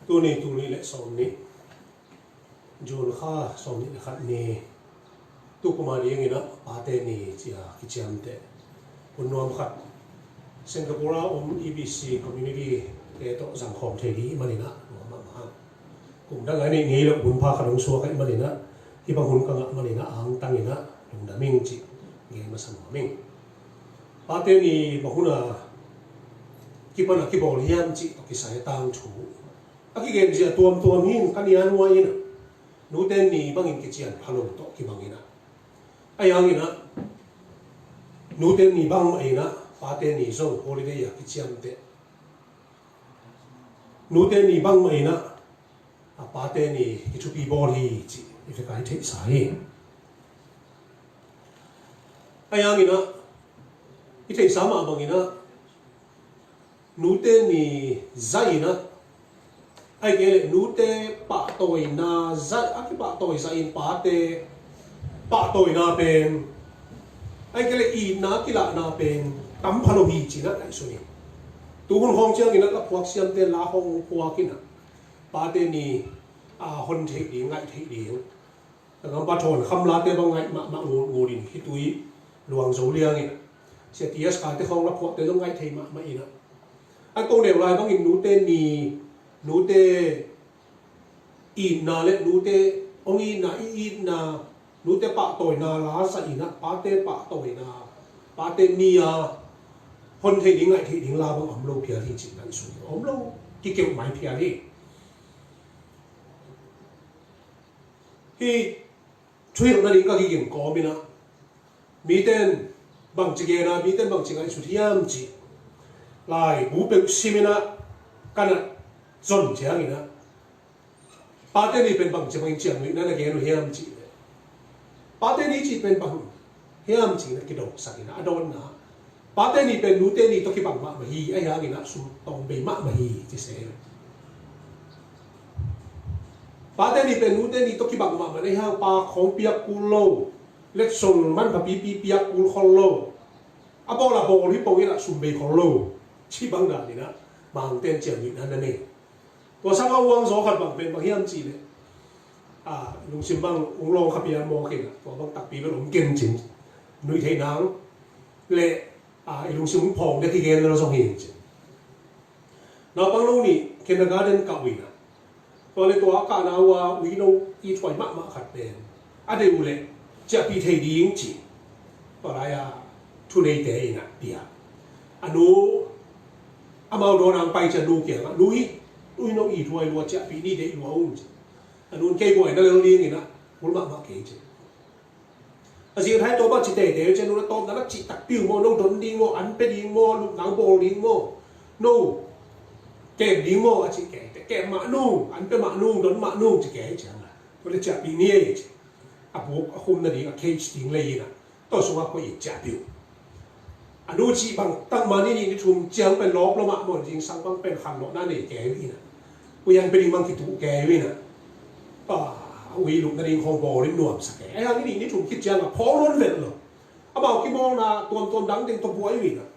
tu ni le som ni jun kha som ni khat ni tu kumari ngina pate ni chia kicham te unnom khat Singapore EBC community ke to sang khom the di manina ma ma kum dang ani ngi lo bun pha khanung so kai manina hi ba hun ka manina ang tangina lung da ming chi nge ma sam ming pate ni bahuna kipana kibol hiam chi to ki sai tang thu aki gen ji tuam hin kanian wa ina nu ten ni bangin ki chian phalo to ki bangina ayang ina nu ten ni bang ina pate ni so holiday ya ki chiam te nu ten ni bang ina pate ni ki chu pi bol hi chi if kai the sai ayang ina ite sama bangina nu ten ni zaina ai cái nút tê bạ tội na dạy cái bạ tội dạy bạ tê bạ tội na bên ai cái này in na cái lạ na bên tắm phalo hi chỉ na lại số này tu hôn hong chơi cái nó là phật xem tên lá hong phật cái nào bạ tê ni hôn thế đi ngại thế đi rồi bạ thôn khăm lá tê bằng ngại mà ngô đình khi túi luồng dấu liang ấy sẽ tiếc cái tê không là phật tê giống ngại thế mà ý nào anh câu đều lại bằng hình nút tên ni nút tê in na le nút tê ông in na nút tê bạ tội na lá sa in na bạ tê bạ tội na bạ tê ni hôn thế đi ngại thế đi la bằng ông lâu phía thì chỉ là số ông lâu cái kiểu máy phía đi thì chuyện này cái gì có bên nào mi tên bằng chỉ cái na mi tên bằng chỉ cái số thiam chỉ lại bù bê simina cái này dồn chén gì nữa, ba tên này bên bằng chỉ bằng chén ngườiนั่นlà cái nó hiểm chỉ, ba tên này chỉ bên bằng hiểm chỉ là cái đầu sạc cái nó đòn na, ba tên này bên nút tên này tôi cái bằng mà hi, ai hàng cái nó sum tông bề mà hi chỉ thế, ba tên này bên nút tên này tôi cái bằng mà ai hàng ba không bia cù lô, lết sùngมันแบบbia cù khol lô, bao là bao thì bao cái là sum bề khol lô, chỉ bằng đó thì nó bằng tên chén ngườiนั่นเองตัวสังเอาวงโสขัดบังเป็นบางเฮียมจีเลยลุงชิมบังองโลขับยานโมกินตัวบางตักปีเป็นหลงเก่งจริงนุ้ยเทนังเละลุงชิมพองได้ที่เกณฑ์เราส่งเห็นจริงเราบังลูนี่เคนการ์เดนกับวินะตัวเลยตัวอากาศนาว่าวิโนอีถอยมากขัดเป็นเดี๋ยวเลยจะปีเทดีจริงตัวอะไรทุเรศเตยนะเดียนู้มาโดนอังไปจะดูเกี่ยงนุ้ยnó ý thôi lo chả bị đi để lo ông anh luôn cây bưởi nó lên liên gì nè muốn mặc kệ chứ giờ thấy tôi bắt chỉ để cho nó tôm nó chỉ tập biểu mò nông thôn đi mò ăn pe đi mò lục nắng bò đi mò nô kèm đi mò chỉ kèm mạ nung ăn pe mạ nung đón mạ nung chỉ kèm chẳng là tôi lấy chả bị nia chứ bố hôm nay đi cage tiếng lấy nè tôi số có ít chả biểu anh nuôi chỉ bằng tăng màนี่นี่ทุ่มเจียงเป็นล้อประมาณหมดจริงสังบังเป็นขันล้อนั่นเองแกวิ่งนะกูยังเป็นมังคิดถูกแกวิ่งนะวิ่งลุกนั่นเองคงบอลิ้นหนวมสักแกไอ้ทางนี้นี่ทุ่มคิดเจียงอ่ะพอร้อนเวทเลยบอกกี่โมงนะตัวดังเต็งตัวบัวไอ้วิ่งนะ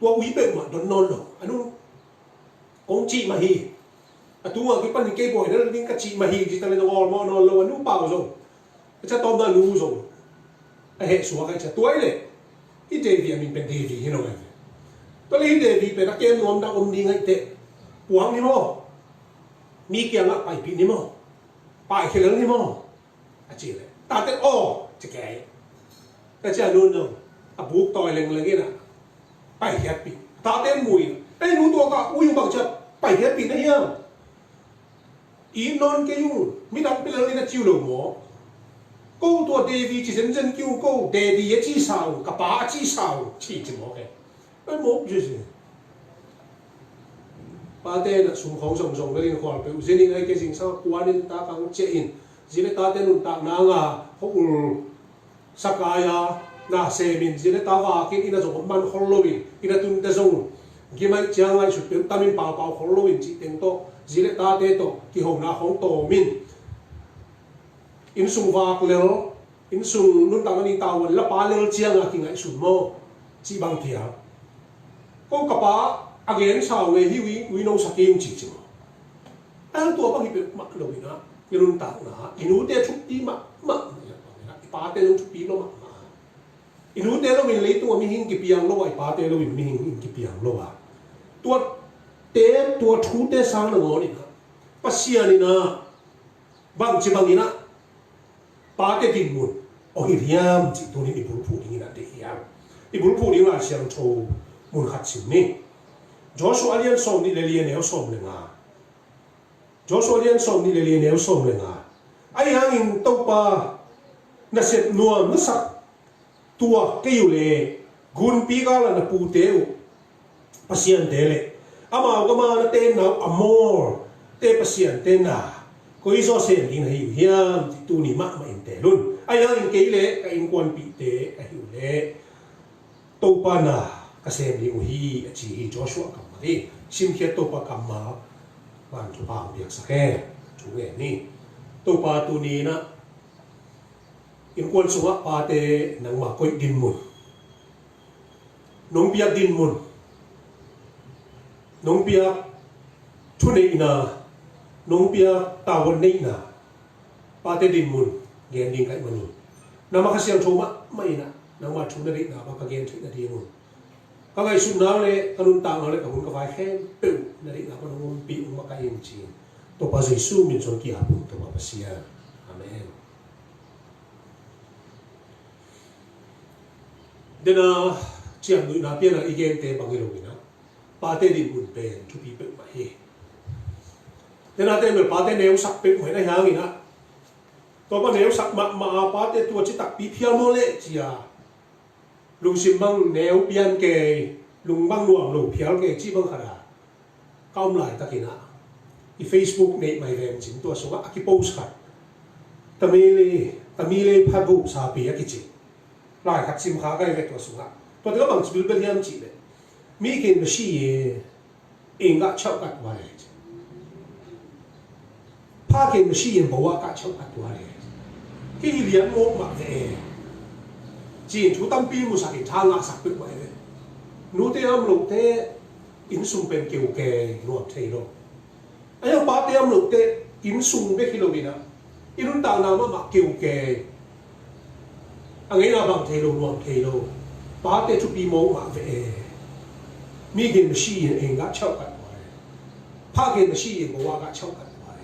ตัววิ่งเป็นมาโดนนอนเลยอันนู้นกงจีมาฮีตัวกี่ปันกี่บ่อยนั่นนี่ก็จีมาฮีจีตะเลนวอลมอนอนเลยอันนู้นเปล่าส่งจะต้มได้รู้ส่งไอ้เหตุสัวใครจะตัวไอ้เลยที่เดวีมันเป็นเดวีที่เราเองตัวนี้เดวีเป็นนักเกมนวมดาวดีไงเตะหวงนี่มั้งมีเกียงอะไปปีนี่มั้งไปเขียงนี่มั้งอาจีเลยตาเตะอ้อจะแก่แต่จะนู่นนู่นบุกต่อยเล็งๆนี่นะไปแค่ปีตาเต้นมวยไอ้หนูตัวก็อุ้ยบังจะไปแค่ปีนั่นยังอีนอนแกยุ่งไม่ดับไปเลยนะจิ้วหลงหมอcâuตัวเดวีจีเซนเซนกิ้วcâuเดวียี่จีสาวกับป้าจีสาวที่จีโมกันไม่โมกจีสิป้าเต้นสุ่มของส่งไปเรียนความเป็นสิ่งนี้ไอ้แกสิ่งสร้างกวนนี่ตากังเจอินสิ่งนี้ตาเต้นนุ่นตานางพวกสกายน่าเซมินสิ่งนี้ตาว่ากินอินาส่งมันฮอลโลวินอินาตุนเตส่งกี่มันเจ้าไอ้สุดเป็นตามินเปล่าฮอลโลวินจีเต็งโตสิ่งนี้ตาเต้นโตกี่หงนาของโตมินอินสุงวากเลวอินสุงนุ่นตามันอีตาวันละปาเลวเจียงอะกินไอ้สุนโมจีบังเทียก็กับป้า again sao nghe hi we know sakim chi chi ang tua bang hi pe ma lo ina irun ta na inu te thu pi ma pa te lo thu pi lo ma inu te lo min le tu mi hin ki piang lo ai pa te lo min mi hin ki piang lo wa tua thu te sang lo ngoni na pasia ni na bang chi bang ina pa te tin mun o hi riam chi tu ni ibul phu ni na te hiam ibul phu ni la siang tho mun khat sim ni Joshua lian som ni le lian neo som le nga Joshua lian som ni le lian neo som le nga ai hang in to pa na set nuam na sak tua ke yu le gun pi ga la na pu te u pasian te le ama ga ma na te na amor te pasian te na ko iso se ni na hi hiam ti tu ni ma in te lun ai hang in ke le ka in kwan pi te ka hi le to pa na ka se ni u hi chi hi Joshua ka ma ni sim khia to pa ka ma ban tu pa biak sa ke chu nge ni to pa tu ni na in kwan suwa pa te nang ma koi din mun nong biak din mun nong biak thu nei na nong biak tawon nei na pa te din mun gen din kai mani na ma khasiam thoma mai na nang ma thu na ri na ba ka gen thai na di mun ka ngai su na le kanun ta na le ka hun ka vai khem pe na ri na ba nong pi ma ka yin chi to pa Jesu min chon ki apun to pa sia amen dena chiam nu na pia na igen te bang lo ina pa te din mun pe tu pi pe ma he dena te me pa te neu sak pe mai na hang ina to pa neu sak ma pa te tu chi tak pi phia mo le chia lung sim bang neu pian ke lung bang nuam lo phial ke chi bang khara kaum lai takina i Facebook nei mai rem chin to so a ki post khat tamile phabu sa pi a ki chi lai khat sim kha kai ve to so to te bang bil bel hiam chi le mi kin shi inga chau kat wa le pa kin shi bo wa ka chau kat wa le ki lian mo ma ve chỉ chú tâm pi một sắc hình thang ngã sắc bực vậy đấy, nút te âm lục te in sung bên kiều kề nuột thầy đâu, anh em ba te âm lục te in sung bên khi đâu bị na, in tàng nào mà kiều kề, anh ấy là bằng thầy đâu nuột thầy đâu, ba te chú pi mẫu mà về, mi cái sĩ anh gã chậu cả vậy, pa cái sĩ anh bỏ gã chậu cả vậy,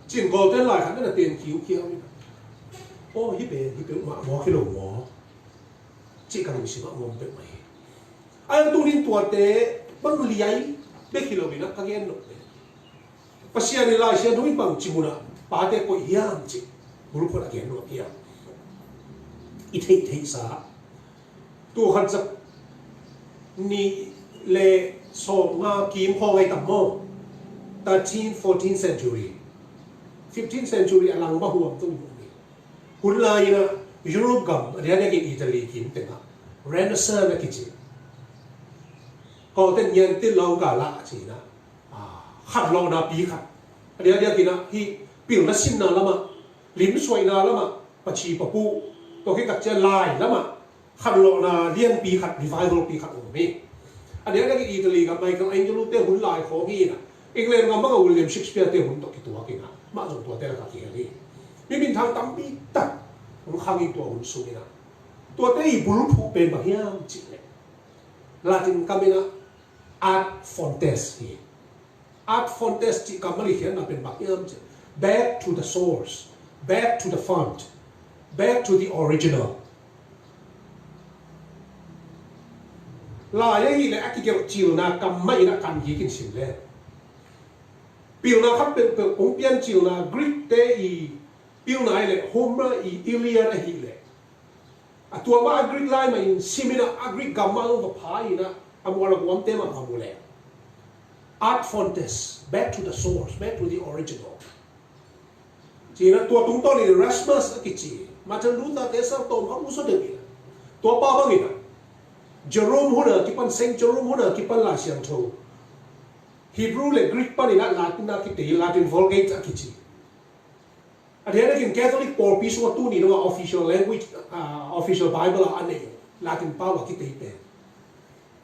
chỉ có tên lại hắn là tiền kiều kiều ô hi bể mà mò cái lồng mò chỉ cần mình sử dụng mồm bể mày anh tu linh tuột té bằng liai bể khi lồng nó cái nó pasti anh lại xem đối bằng chỉ muốn ba té coi hiam chỉ buru pun cái nó hiam ít thấy sa tu hành sắc ni le so nga kim ho ngay tầm mò 13th 14th century 15th century alang ba huam tu hun lai na Europe gam dia ni Italy kim te na Renaissance na kichi ko ten yen tin long ka la chi na khat lo na pi khat dia kina hi pil na sin na lama lim suai na lama pachi papu to ki ka che lai lama khat lo na lian pi khat revival pi khat mi dia ni Italy gam Michelangelo te hun lai kho hi na England gam ma William Shakespeare te hun to ki tua kina ma jong tua te ka ki ni mi min thang tam pi ta cũng khang in tua hun su na tua te i bul phu pen ba hiam chi le Latin kamina art fontes hi art fontes chi kamali hian na pen ba hiam chi back to the source back to the font back to the original la ye hi le akikero chiu na kam mai na kan hi kin sim le piu na khap pen pen ong pian chiu na Greek te i piu na le Homer i Iliad hi le a tua ma Greek line ma in simina Greek gamang va phai na amwala gwam te ma phamule art fontes back to the source back to the original chỉ là tua tung to ni Erasmus ki chi Martin Luther te sa tom ha uso de bi tua pa bang ina Jerome huna ki pan Saint Jerome huna ki pan la siang tho Hebrew le Greek pan ina Latin na ki te Latin Vulgate ki chi adhiana kin Catholic por piso tu ni no official language official Bible ane Latin pa wa ki te pe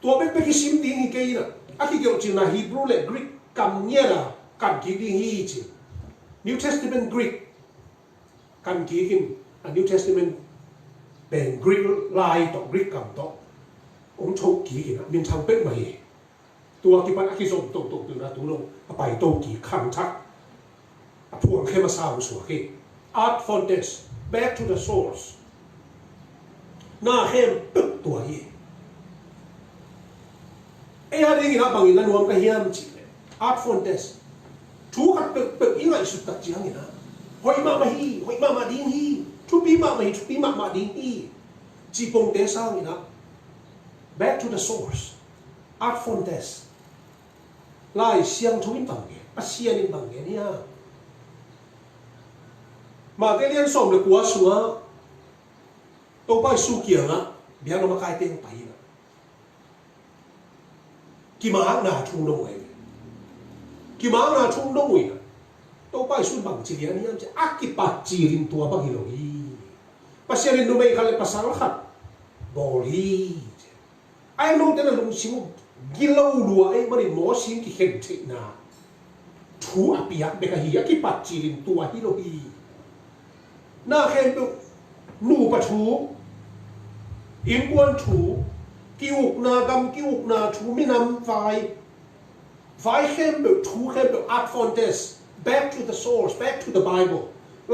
tua pe ki sim ding hi ke ina aki kiểu chỉ là Hebrew lệ Greek cầm nhé là cầm kỹ đi hi chỉ New Testament Greek cầm kỹ hin New Testament bên Greek lai to Greek cầm to ông châu kỹ hin miền thằng bên màyตัวที่มันakiส่งตรงตัวนะตัวลงไปโตกี่คำทักพวงเข้ามาสาวสวย Art for this back to the source หน้าเข้มตึกตัวยี่ไอ้ฮะนี่นะบางอย่างนั้นวงก็เฮียมจีเลย Art for this ทุกข์ตึกยังไงสุดตัดจีงนะหอยมาฮีหอยมาดิ้งฮีทุบีมาฮีทุบีมาดิ้งฮีจีปงเตซ่านี่นะ back to the source Art for thisไล่เสียงทุนบังเกอเสียงบังเกเนี่ยมาเรียนสอบเลยกว่าสัวตัวไปสู้เกี่ยงอ่ะเบียร์เรามาคายเต็งไปนะกี่มาหนาทุ่งน้อยกี่มาหนาทุ่งน้อยนะตัวไปสู้บังจีเรียนนี่จะอักกิปัจจีรินตัวบังฮิโลฮีปัจเจียรินดูไม่คันเลยภาษาละขัดบอลีไอ้โน้ตนั่นลุงชิมกิโลดัวไอ้มันนี่หมอชิมที่เห็นที่นาทูอภิยักเบกะฮีอักกิปัจจีรินตัวฮิโลฮีหน้าเข้มดูหนูปะทูอินกวนทูกิวกนากำกิวกนาทูไม่นำไฟเข้มดูทูเข้มดู Art for this back to the source back to the Bible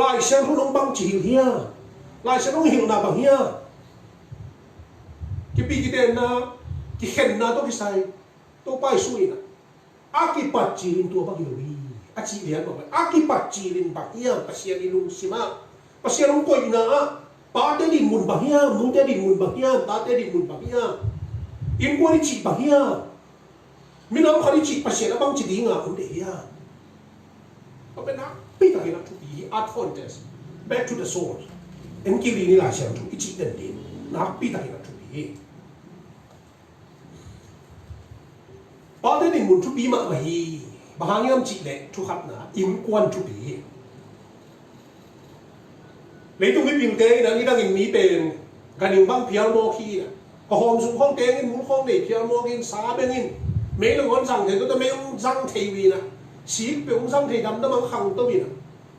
ลายเส้นทุนองบังจีเฮียลายเส้นต้องหิวนาบังเฮียกิปีกิเดนนากิเห็นนาต้องกิใส่ต้องไปสุยนะอากิปัจจีรินตัวบังกิโลวีอาจีเรียนบอกว่าอากิปัจจีรินบังเฮียปัจเจียริลุงสิมาpasien orang koi na pa te din mun bahia mun te din mun bahia ta te din mun bahia in ko ni chi bahia minam khari chi pasien abang chi dinga un de ya apa na pi ta hina to be art fontes back to the source en ki ni la siang tu ichi den din na pi ta hina to be pa te din mun to be ma mahi bahangam chi le thu khat na in kwan to be lấy tụi cái biểu tế là đi đang nhìn mỹ bền gần nhìn băng phiêu mò khi nè có hòm dùng không tế muốn không để phiêu mò cái xá bên in mấy lần con rằng thì tôi mấy ông răng thầy vì nè xí bị ông răng thầy đâm nó mang khăng tôi vì nè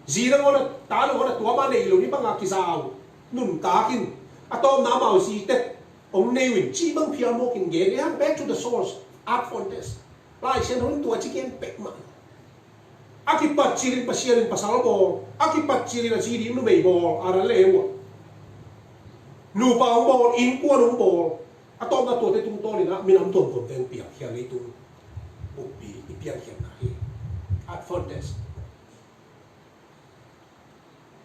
gì đó con là tá là con là tua ba này rồi đi băng ngạc kỳ sao nụn tá kinh à tôm nám màu gì tết ông nêu in chi băng phiêu mò kinh ghé đấy back to the source art for this lại xem hôm tua chỉ kiến bẹt mà akipat cirin pasierin pasal bol akipat cirin cirin nu mei bol ara lewa nu pa bol in kwa nu bol atom na to te tung to ni na minam tom tom ten piak hia le tung upi ipian hia na hi at for this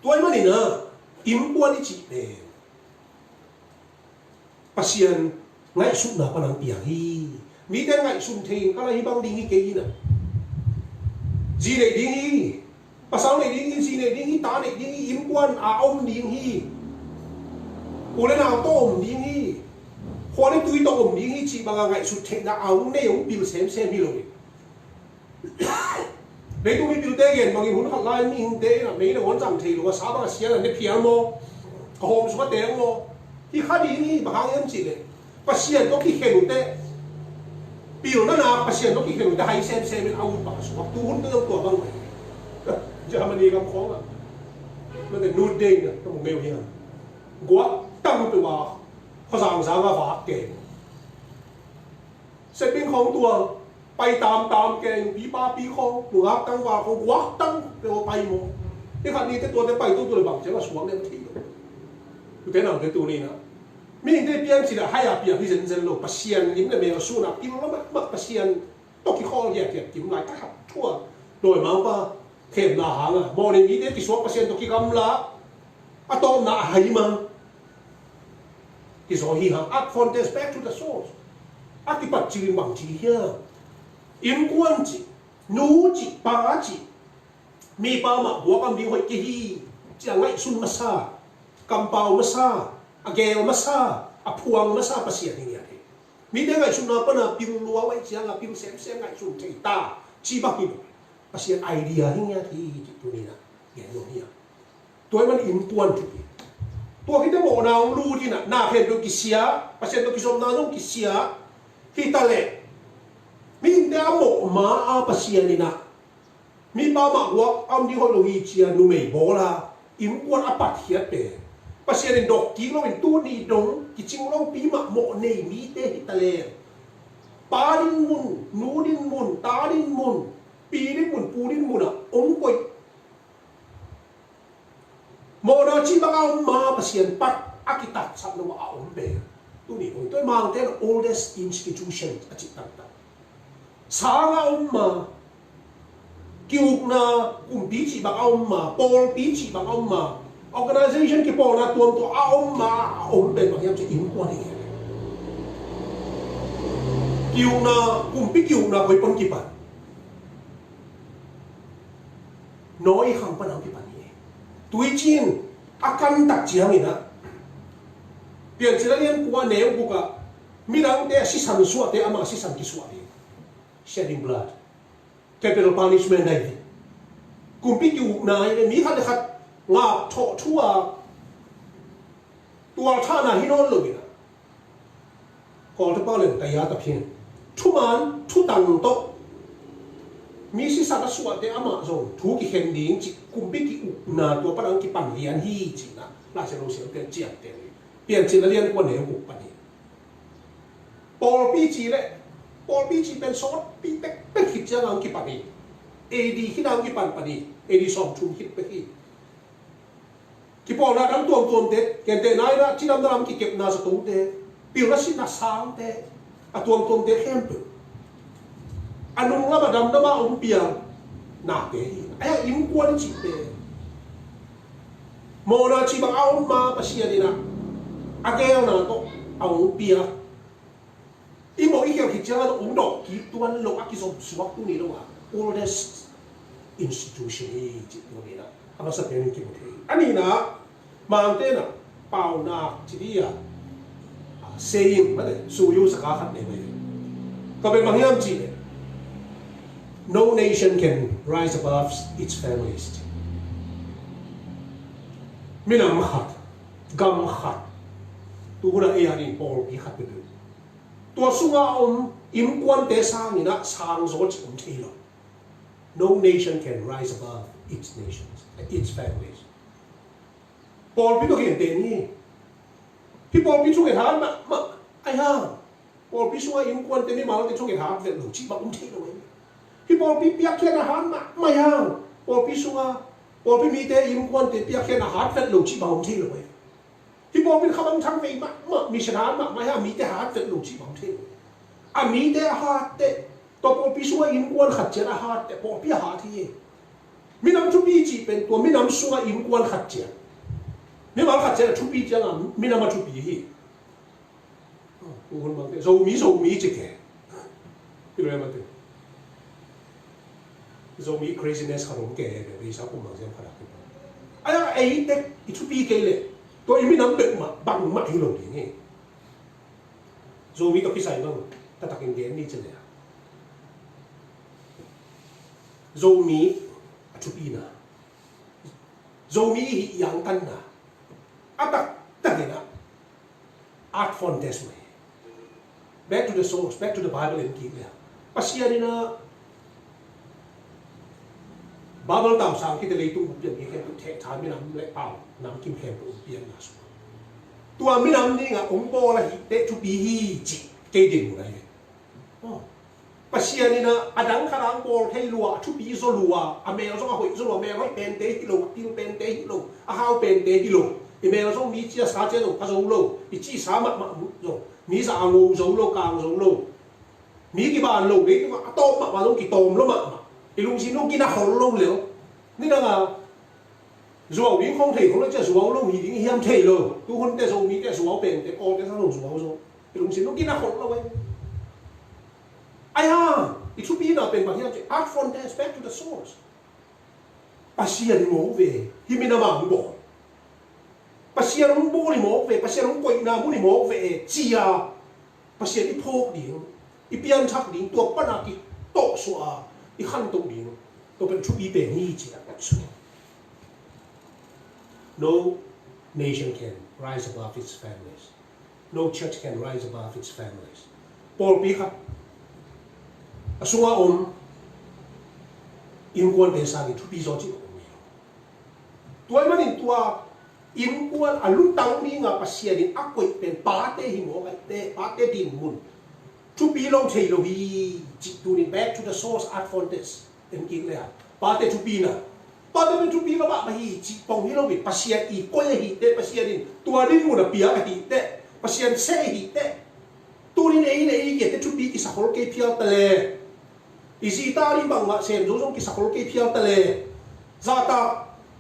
toy mani na in kwa ni chi ne pasien ngai su na pa nang piak hi mi ten ngai sum thing kala hi bang ding hi ke hi na gì này đi hi, pasal này đi hi, gì này đi hi, ta này đi hi, im quan à ông đi hi, u lên nào tôm đi hi, hoa này tươi tôm đi hi, chỉ bằng ngày sụt thẹn đã áo này ông biểu xem hi rồi, đấy tôi mới biểu tế hiện bằng cái muốn học lại mình tế là mấy là muốn giảm thì là sáu bằng xía là nếp phía mò, hôm số tiếng mò, thì khác đi hi, bằng hàng em chỉ này, pasien có khi khen tế biểu nó là pasien nó khi người ta hay xem bên ao bảo số tu hút tới ông tuổi bằng vậy giờ mình đi gặp khó mà nó để nuốt đen nè nó một mèo như này quá tăng từ vàoเขาสั่งสางอาฝาเก่งเสร็จเป็นของตัวไปตามเก่งปีป้าปีคองหนูครับตั้งว่าของวักตั้งเดี๋ยวไปหมดที่ขันนี้แต่ตัวแต่ไปตัวเลยบังเจ้าว่าสวงเนี่ยมันถี่อยู่แต่หนังแต่ตัวนี้นะมีได้เปลี่ยนสิละให้อาเปลี่ยนที่เซนโลปัสเซียนยิ้มเลยเมลสู้นะกินแล้วมักปัสเซียนตกที่ข้อแยกกินหลายตะขับทั่วโดยมาว่าเข็มหนาหางอ่ะโมนี่มีได้ที่สวงปัสเซียนตกที่กำละอะตอมหนาหายมาที่สองฮีหางอัดฟอนเทส back to the source อัดที่ปัจจิริบังจีเฮียอินกวนจีนูจีปาจีมีปาหมากหัวกำดีหอยกี่ฮีจะไงซุนมาซากำเปามาซาอาเกลมาซาอาพวงมาซาปัสเซียนอย่างเงี้ยมีได้ไงซุนนาปนาปิวลัวไว้เชียงอาปิวเซมไงซุนใจตาจีบักนี่ปัสเซียนไอเดียอย่างเงี้ยที่ตัวนี้นะอย่างนี้ตัวมันอินกวนจุดตัวkita mau naung lu di nak hen do kisia pasien do kisom na nong kisia kita le mi ma a pasianina mi pa ma wa am di ho lo hi chia nu mei bola im quan apat hiat pe pasianin dok ki lo in tu ni dong ki ching lo pi ma mo nei mi te hitale pa din mun nu din mun ta din mun pi din mun pu din mun a ong koi mo na chi ba ang ma pasian pat akitat sa no a ong be tu ni oi toi mang ten oldest institution a chi tak tak sa nga ong ma kiuk na kum pi chi ba ong ma pol pi chi ba ong ma organization ki pol na tuam to a ong ma ong be ba yam chi im kwa ni kiuk na kum pi kiuk na koi pon ki pa nói không có nào cái bản gì tuy nhiên akan đặc chiang ina biển chỉ là liên quan nếu của cả mi đang để si san suat để ama si san ki suat đi shedding blood capital punishment này cùng biếtอยู่này mi khát khát ngã thọ chuaตัวท่านะที่โน่นเลยนะก่อนที่ป้าเล่นแต่ยาตะเพียนทุมันทุตังโตมีสิสักส่วนแต่อามาส่งทุกข์เห็นดิ้งจิกุมปิกิอุนาตัวปนังกิปันเรียนฮีจินะราชโลเสียเปลี่ยนเจียบเตยเปลี่ยนจินเรียนกว่าเหนือหุบปนีปอลปีจีเลยปอลปีจีเป็นซอสปีเป็นขิดเจ้านังกิปันนีเอดีขิดนังกิปันปนีเอดีสองชุมขิดไปที่กิปอลนะดังตัวเด็ดเกณฑ์เตนายนะที่นำนำกิเก็บนาสตูเตปิวรัสินาสางเตอะตัวเด็ดเข้มเปิอันนู้นละมาดำน้ำมาองเปียหนักเตะไอ้ยิ้มกวนจิตเตะโมนาชิบังเอามาปัสยาดีนะอาเกลนะก็เอาองเปียอีโมอีเกี่ยวกับเจ้าองดอกกีตัวนั้นลงอากิสมสวกตัวนี้แล้วว่า oldest institution จิตตัวนี้นะอันนั้นสักอย่างกี่โมทีอันนี้นะมาอันเต้นะเป่าหนักจิตที่อ่ะเสียงมันเลยสู้ยุสกัดเนี่ยไม่ก็เป็นบางอย่างจีเนี่ยNo nation can rise above its families. ไม่นำขัดกำขัดตัวนั้นเองนี่ปอลปีขัดไปดูตัวสุงาอมอิมกวนเตสางนี่นะสางโซจิอมทีละ No nation can rise above its nations, its families. ปอลปีตัวเขียนเตนี่พี่ปอลปีช่วยหามาไอ้ห่าปอลปีช่วยอิมกวนเตนี่มาแล้วจะช่วยหาเด็กหนุ่มชีบักอมทีละเว้ยพี่ปอลปีเปียกเขียนอาหารมาไม่ห่างปอลปีสุงาปอลปีมีแต่ยิ้มควันแต่เปียกเขียนอาหารเฟดหลุดชีบอมที่เลยพี่ปอลเป็นคำทั้งไปมามีชนะมาไม่ห่างมีแต่อาหารเฟดหลุดชีบอมที่อ่ะมีแต่อาหารแต่ตัวปอลปีสุงายิ้มควันขัดเจนอาหารแต่ปอลปีอาหารที่มีน้ำชุบปีจีเป็นตัวมีน้ำสุงายิ้มควันขัดเจนมีมาขัดเจนชุบปีจังอ่ะมีน้ำมาชุบปีที่คนบางทีโซมีจิแกพี่รู้ไหมZombie craziness ขนมแก่เนี่ยวิชาคุมมังเสียงขนาดนี้ไอ้เด็กอีชุบีเกลเลยตัวยังไม่น้ำเด็กมาบังมาให้ลงอย่างนี้ Zombie ตัวพี่ใส่บ้างแต่ตักเงินนี่จะเนี่ย Zombie ชุบีนะ Zombie ยังตันนะตักเนี่ยนะ art form test ไหม back to the source back to the Bible เองกี่เลยปัสยานี่นะบาเบิลต่างสาวที่จะเลยตู้เปลี่ยนมีแค่ตัวเทฐานไม่น้ำเล็กเปล่าน้ำกิมแข็งตัวเปลี่ยนมาสุดตัวไม่น้ำนี่ไงองค์โบราณเตชุบีฮีจิเกดิงอะไรปัสยานี่นะอดังขรังโบให้รัวชุบีโซรัวอเมริกาหอยโซรัวเมริกาเป็นเตฮิโลติวเป็นเตฮิโลอาฮาวเป็นเตฮิโลอเมริกามีจีสาเจโลพาโซโลมีจีสามาโลมีสางูโซโลกางโซโลมีกี่บานโลนี่ก็โตมาต้องกี่โตมแล้วมาอีลุงชินต้องกินอาหารลงเหลวนี่นะรัววิ่งของเทของเราจะรัวลงมีดิ้งเฮียมเทเลยทุกคนแต่รัวมีแต่รัวเป็นแต่ออกแต่ทั้งรัวรัวอีลุงชินต้องกินอาหารเราไว้ไอ้ห่าอีชุบีน่ะเป็นแบบที่เราจะ art from there back to the source ปัสยาดิโมเวที่มีน้ำมันบ่ปัสยาลุงโบดิโมเวปัสยาลุงป่วยน้ำบุดิโมเวจียาปัสยาดิโพกดิ้งอีเปียนชักดิ้งตัวปนักอีโตสัวอีขั้นตรงนี้ตัวเป็นชุบีเป็นนี่จีน่ะแบบสุด No nation can rise above its families. No church can rise above its families. ปอลปีครับสุงาอม in quan te sang in thu pi zo chi ko mi tuai manin tua in quan alu tang mi nga pasia din akoi pen pa te hi mo kai te pa te din mun thu pi lo thei lo hi chi tu ni back to the source art for this en ki le pa te thu pi na pa te thu pi lo ba hi chi pong hi lo bi pasia i ko hi te pasia din tua din mu na pia ka ti te pasia se hi te tu ni nei ke te thu pi ki sa hol ke pia ta le isi ta ri bang ma sem zo zo ki sa hol ke pia ta le zata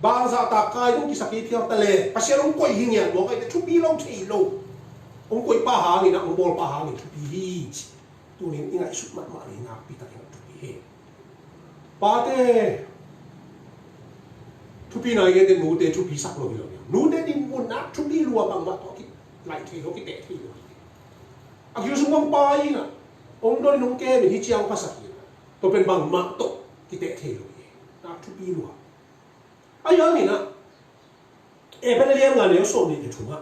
bang zata kai dong ki sa ke pia ta le pasia long koi hi nya mo kai te thu pi lo thei lo ông quay pa hàng thì ông bol pa hàng thì chụp hi tu nên ingat sút mat mat ni nak pita tengok chụp hi pa te chụp hi này cái nu te chụp hi sak lo hi nu te din mun nak chụp hi lua bang mat to ki lại thì lo ki te thi lo akhiru sung pa hi na ông đó nong ke mi hi chiang pa sak hi to pen bang mat to ki te thi lo nak chụp hi lua ai yang ni na e pen liam nga ne so ni ke chunga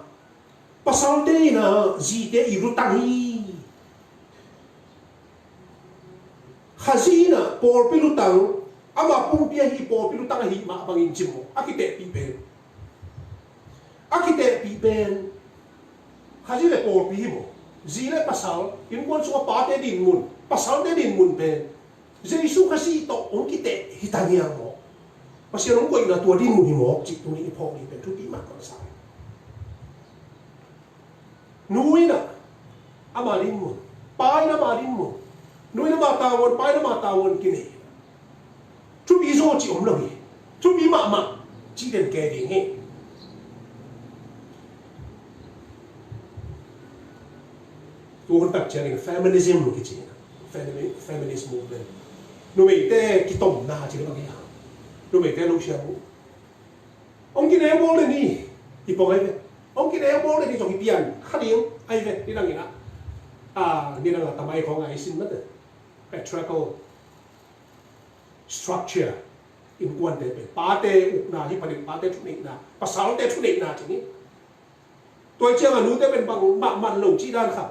pasal te na ji te irutang hi khazina por pilutang ama pung pia hi por pilutang hi ma bangin chimo akite pi ben khazile por pi mo zile pasal in kon so pa te din mun pasal te din mun ben jesu khasi to ong kite hitania mo pasal ong ko ina tua din mun hi mo chi tu ni pho ni ben tu pi ma ko sa nuôi na amarin mo pai na marin mo nuôi na matawon pai na matawon kini chu bi zo chi om lo hi chu bi ma chi den ke ding he tu kon tak chani feminism lo ki chi feminist movement nuôi te ki tom na chi lo ki ha nuôi te lo sia mo ông ki ne mo le ni ipong ai ông kia em bố lên đi trong cái khát điếu ai về đi đằng gì đó đi đằng là tầm ai có ngày xin mất rồi patriarchal structure in quan thế về ba tê ục na hi phần ba tê chút định na ba sáu tê chút định na chỉ ní tôi chưa là núi tê bên bằng mạng mặn lồng chi đan khả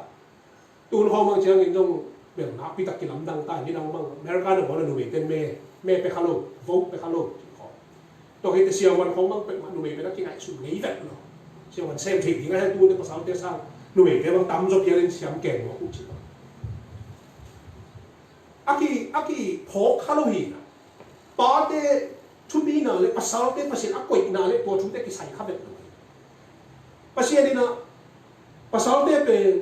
tôi hôm mang chưa nhìn trong biển nạp pi tắc cái lắm đăng tai đi đằng bằng America được gọi là núi tên mê pe khalo vốn pe khalo tôi thấy cái siêu văn không mang pe mà núi pe đó cái này sụn nghĩ vậy rồi siêu mình xem thì ngay tu để có sáu tiếng sau nuôi cái bằng tắm rồi kia lên xem kèm nó cũng chỉ aki phó Halloween ba te chu bi na le pasal te pasin akoi na le po chu te ki sai kha bet pasia ni na pasal te pe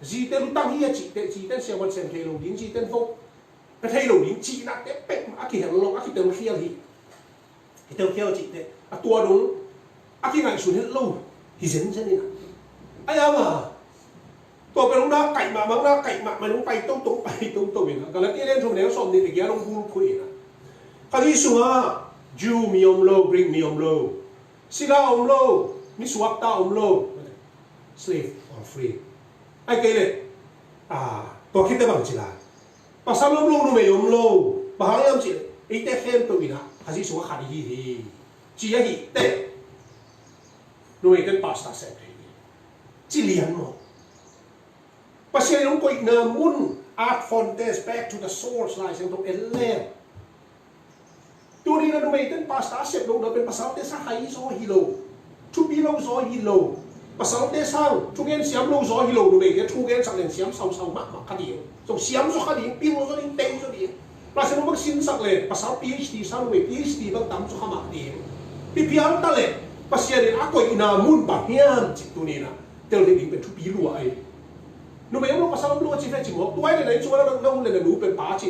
ji te lu tang hi chi te siêu mình xem thei lo din chi te phok cái thei lo din chi na te pe aki hel lo aki te lo khial hi ki te khial chi te a tua dong aki ngai sun hel lo thì dính thế này ai mà tôi phải lúc đó cạnh mà bắn ra cạnh mà lúc bay tung vậy cái là cái lên trong nếu xong thì cái nó vui quỷ à cái gì xuống à Jew mi lo bring mi lo sila lo mi swap ta lo slave or free ai cái này tôi khi ta bằng chỉ là bà sao lo nó mày lo bà hàng em chỉ ít té khen tôi vì nào cái gì xuống khá đi thì chỉ là gì té nuôi cái pasta xem chỉ liền mà bác sĩ nó coi nợ muốn art fontes back to the source lại xem trong ele tôi đi là nuôi cái pasta xem đâu đó bên pasal te sa hay zo hilo chu bi lo zo hilo pasal te sang chu gen siam lo zo hilo nuôi cái chu gen sang lên siam sau mắc cái gì trong siam zo cái gì pin lo zo đi tên zo đi bác sĩ nó bắt xin sắc lên pasal PhD sang nuôi PhD bằng tắm zo mắc đi pipiang ta lên pasien ni ako ina mun ba hiam chi tu ni na tel de bin tu pi lu ai no me mo pasal lu chi fe chi mo tu ai le chu la no le lu pen pa chi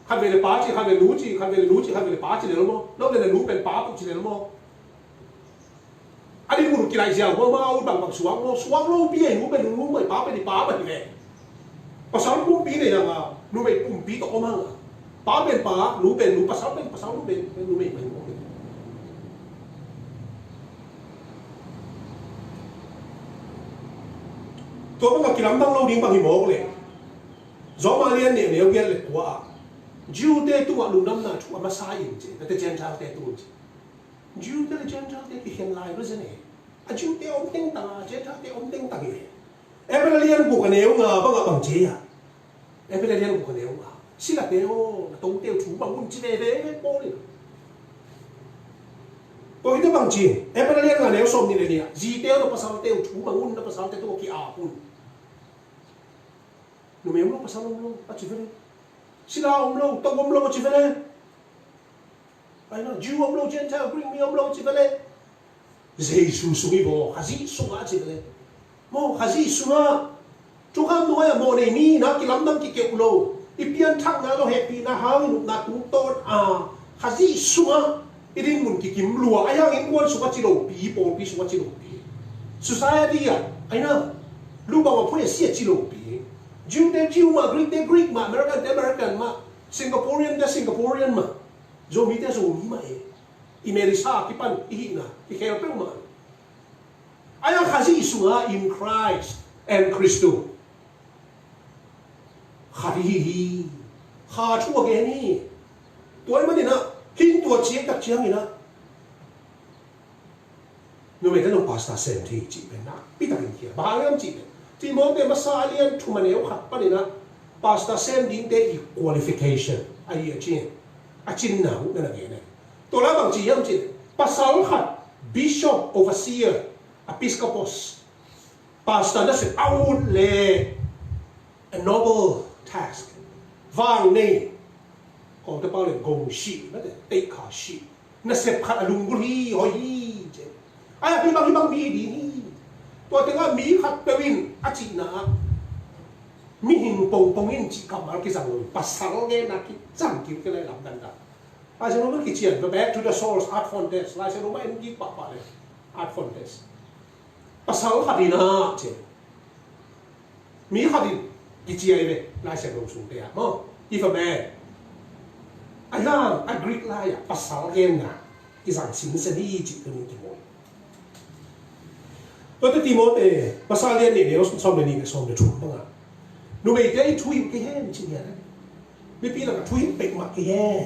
khan ve le pa chi khan ve lu chi khan ve le pa chi le mo no le lu pen pa chi le mo ani mu ki lai sia mo ma u bang suang lo pi ai mu pen lu mai pa pen pa ba ni ve pasal pu pi ne na nu me pu pi to ma pa pen pa lu pen lu pasal lu pen lu me mai mo tôi vẫn kilam dang lâu đi bằng hình mẫu này, gió mà liên này nếu biết là quá, Jew te tu alum nam na tu ama sai chứ, cái te Gentile te tu chứ, Jew te Gentile te cái hiện lại rồi này, Jew te ông tiếng ta, Gentile te ông tiếng ta cái, em phải liên buộc cái nếu ngờ bằng chế à, em phải liên buộc cái nếu ngờ, sila teo tong teo chu bang un chi ve po ni po ito bang chi e pa lian nga neo som ni le dia ji teo no pasal teo chu bang un na pasal teo ki a un no me mo pasal lo a chi ve sila lo tong lo chi ve ai no Jew lo Gentile bring me lo chi ve Jesus sungi bo hazi sunga chi ve mo hazi sunga chu kham no ya mo nei ni na ki lam dam ki ke ulo ipian thak na lo happy na hang na tu ton a hazi sunga iring mun ki kim lua ayang in won sunga chi lo pi po pi sunga chi lo pi society ya ai na lu ba wa phu sia chi lo pi Jew de Jew ma Greek de Greek ma American de American ma Singaporean de Singaporean ma zo mi te zo mi ma e imerisa ki pan i na ki khel pe ma ayang hazi sunga in Christ and Christo Hari ha chua ge ni tôi mà đi na kinh tua chiếc các chiếc gì na nhưng mà cái nó pasta xem thì chỉ bên na biết cái gì ba em chỉ thì mỗi cái masa alien thu mà nếu khát bắt đi na pasta xem đến cái qualification ai ở trên à trên nào nên là cái này tôi nói bằng chỉ em chỉ pasal khát bishop overseer episcopos pasta nó sẽ out le a noble task vang này còn cái bao là gồng xị nó để tê cả xị nó xếp khát lùng guri hỏi chứ ai bị băng mi đi tôi tiếng là mi khát pewin à chị na mi hình bông in chỉ cầm ở cái rằng rồi pasal nghe là cái chẳng kiểu cái này làm đàn đàn ai sẽ nói cái chuyện về back to the source art contest ai sẽ nói em đi bạc bạc này art contest pasal khát đi na chứ mi khát đi cái gì vậy ai sẽ nói xuống đây à mà if a man ayang Greek lai pasal gen na isang sinsani chỉ cái những cái tôi tới tìm một pasal gen này nếu xong này xong được chung không ạ nếu vậy cái thui cái hen chỉ vậy đấy vì là cái thui bệnh mặc cái hen